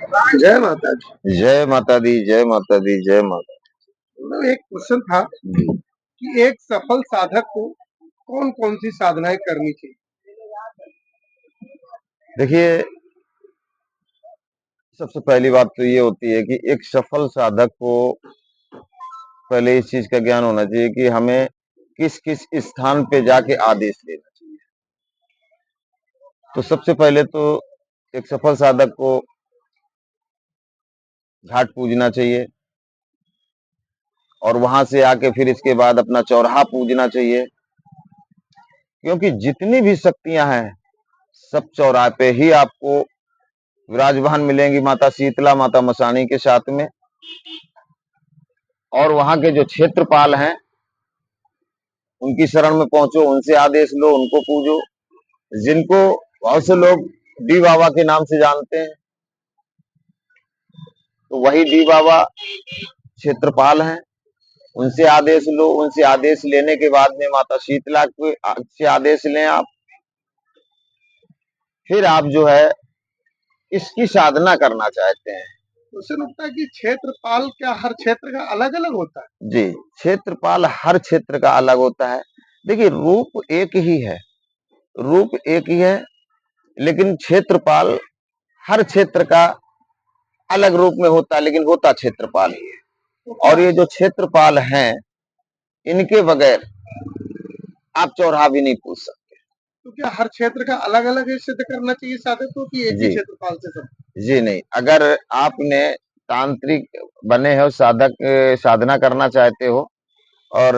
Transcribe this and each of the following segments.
जय माता दी। जय माता दी, जय माता दी, जय माता मतलब एक क्वेश्चन था दी। कि एक सफल साधक को कौन-कौन सी साधनाएँ करनी चाहिए? देखिए, सबसे पहली बात तो ये होती है कि एक सफल साधक को पहले इस चीज का ज्ञान होना चाहिए कि हमें किस किस स्थान पे जाके आदेश लेना चाहिए। तो सबसे पहले तो एक सफल साधक को घाट पूजना चाहिए और वहां से आके फिर इसके बाद अपना चौराहा पूजना चाहिए, क्योंकि जितनी भी शक्तियां हैं सब चौराहे पे ही आपको विराजमान मिलेंगी, माता शीतला, माता मसाणी के साथ में। और वहां के जो क्षेत्रपाल हैं उनकी शरण में पहुंचो, उनसे आदेश लो, उनको पूजो, जिनको बहुत से लोग डी बाबा के नाम से जानते हैं। तो वही डी बाबा क्षेत्रपाल हैं, उनसे आदेश लो। उनसे आदेश लेने के बाद में माता शीतला के से आदेश लें आप। फिर आप जो है इसकी साधना करना चाहते हैं। क्वेश्चन उठता है कि क्षेत्रपाल क्या हर क्षेत्र का अलग-अलग होता है? जी, क्षेत्रपाल हर क्षेत्र का अलग होता है। देखिए, रूप एक ही है, रूप एक ही है, लेकिन क्षेत्रपाल हर क्षेत्र का अलग रूप में होता है, लेकिन होता क्षेत्रपाल ही है। तो क्या और ये जो क्षेत्रपाल हैं, इनके बगैर आप चौराहा भी नहीं पूछ सकते। तो क्या हर क्षेत्र का अलग-अलग सिद्ध करना चाहिए साधक को कि एक ही जी क्षेत्रपाल से सब? जी नहीं, अगर आपने तांत्रिक बने हो, साधक साधना करना चाहते हो और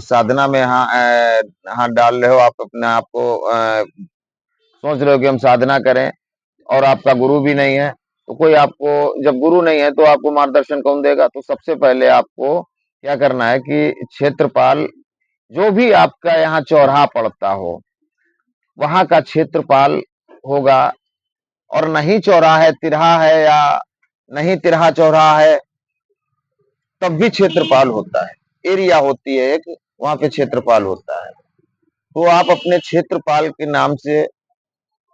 साधना में हाथ डाल रहे हो, आप अपने आप को सोच रहे हो कि हम साधना करें और आपका गुरु भी नहीं है, तो कोई आपको, जब गुरु नहीं है तो आपको मार्गदर्शन कौन देगा? तो सबसे पहले आपको क्या करना है कि क्षेत्रपाल, जो भी आपका यहाँ चौराहा पड़ता हो, वहां का क्षेत्रपाल होगा। और नहीं चौराहा है, तिरहा है, या नहीं तिरहा चौराहा है, तब भी क्षेत्रपाल होता है। एरिया होती है एक, वहां पे क्षेत्रपाल होता है। तो आप अपने क्षेत्रपाल के नाम से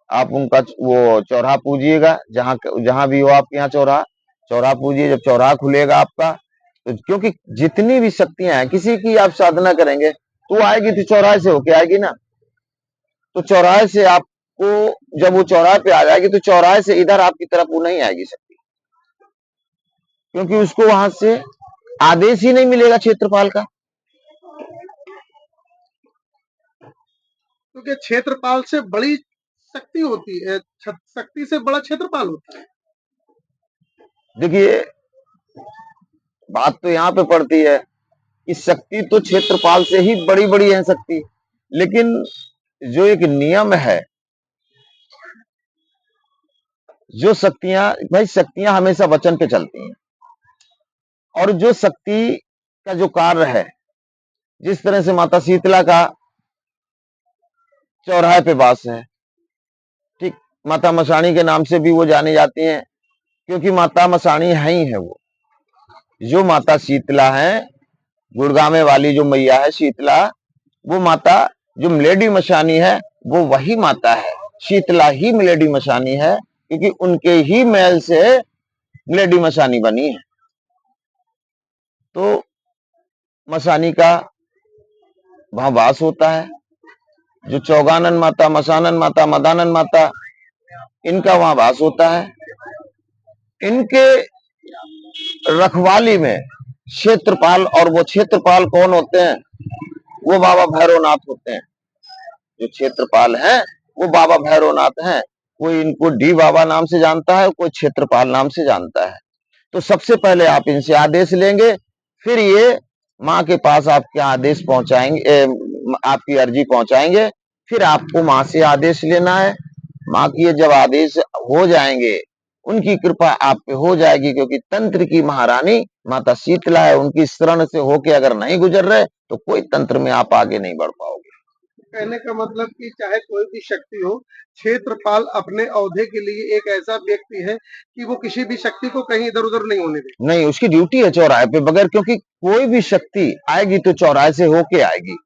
आप उनका वो चौराहा पूजिएगा, जहां जहां भी हो आपके यहाँ चौराहा, चौराहा पूजिए। जब चौराहा खुलेगा आपका, तो क्योंकि जितनी भी शक्तियां हैं, किसी की आप साधना करेंगे तो आएगी तो चौराहे से होके आएगी ना। तो चौराहे से आपको, जब वो चौराहे पे आ जाएगी तो चौराहे से इधर आपकी तरफ वो नहीं आएगी शक्ति, क्योंकि उसको वहां से आदेश ही नहीं मिलेगा क्षेत्रपाल का। तो क्या क्षेत्रपाल से बड़ी शक्ति होती है, शक्ति से बड़ा क्षेत्रपाल होता है? देखिए, बात तो यहाँ पे पड़ती है कि शक्ति तो क्षेत्रपाल से ही बड़ी बड़ी है शक्ति, लेकिन जो एक नियम है, जो शक्तियां, भाई शक्तियां हमेशा वचन पे चलती हैं। और जो शक्ति का जो कार्य है, जिस तरह से माता शीतला का चौराहे पे वास है, ठीक, माता मसाणी के नाम से भी वो जानी जाती हैं, क्योंकि माता मसाणी है ही है वो। जो माता शीतला है, गुड़गामे वाली जो मैया है शीतला, वो माता जो मिलेडी मसानी है, वो वही माता है। शीतला ही मिलेडी मसानी है, क्योंकि उनके ही मैल से मिलेडी मसानी बनी है। तो मसानी का वहां वास होता है। जो चौगानन माता, मसानन माता, मदानन माता, इनका वहां वास होता है। इनके रखवाली में क्षेत्रपाल, और वो क्षेत्रपाल कौन होते हैं? वो बाबा भैरवनाथ होते हैं। जो क्षेत्रपाल हैं वो बाबा भैरवनाथ हैं। कोई इनको डी बाबा नाम से जानता है, कोई क्षेत्रपाल नाम से जानता है। तो सबसे पहले आप इनसे आदेश लेंगे, फिर ये माँ के पास आपके आदेश पहुंचाएंगे, आपकी अर्जी पहुंचाएंगे। फिर आपको माँ से आदेश लेना है। माँ की जब आदेश हो जाएंगे, उनकी कृपा आप पे हो जाएगी, क्योंकि तंत्र की महारानी माता शीतला है। उनकी शरण से होके अगर नहीं गुजर रहे तो कोई तंत्र में आप आगे नहीं बढ़ पाओगे। कहने का मतलब कि चाहे कोई भी शक्ति हो, क्षेत्रपाल अपने औहदे के लिए एक ऐसा व्यक्ति है कि वो किसी भी शक्ति को कहीं इधर-उधर नहीं होने देगा। नहीं, उसकी ड्यूटी है चौराहे पे बगैर, क्योंकि कोई भी शक्ति आएगी तो चौराहे से होके आएगी।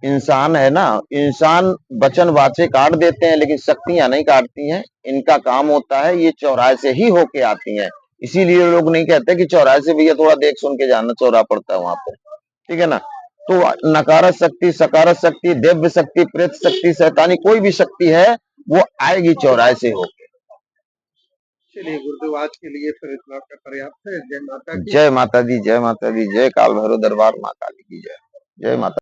इंसान है ना, इंसान वचन वाचे काट देते हैं लेकिन शक्तियां नहीं काटती हैं। इनका काम होता है, ये चौराहे से ही होके आती हैं। इसीलिए लोग नहीं कहते कि चौराहे से भैया थोड़ा देख सुन के जाना, चौराहा पड़ता है वहां पे, ठीक है ना। तो नकारत शक्ति, सकारत शक्ति, दिव्य शक्ति, प्रेत शक्ति, शैतानी, कोई भी शक्ति है वो आएगी चौराहे से होके। चलिए गुरुदेव, आज के लिए फिर इतना का पर्याप्त है। जय माता की। जय माता दी, जय माता दी, जय काल भैरव दरबार माँ काली की जय। जय माता।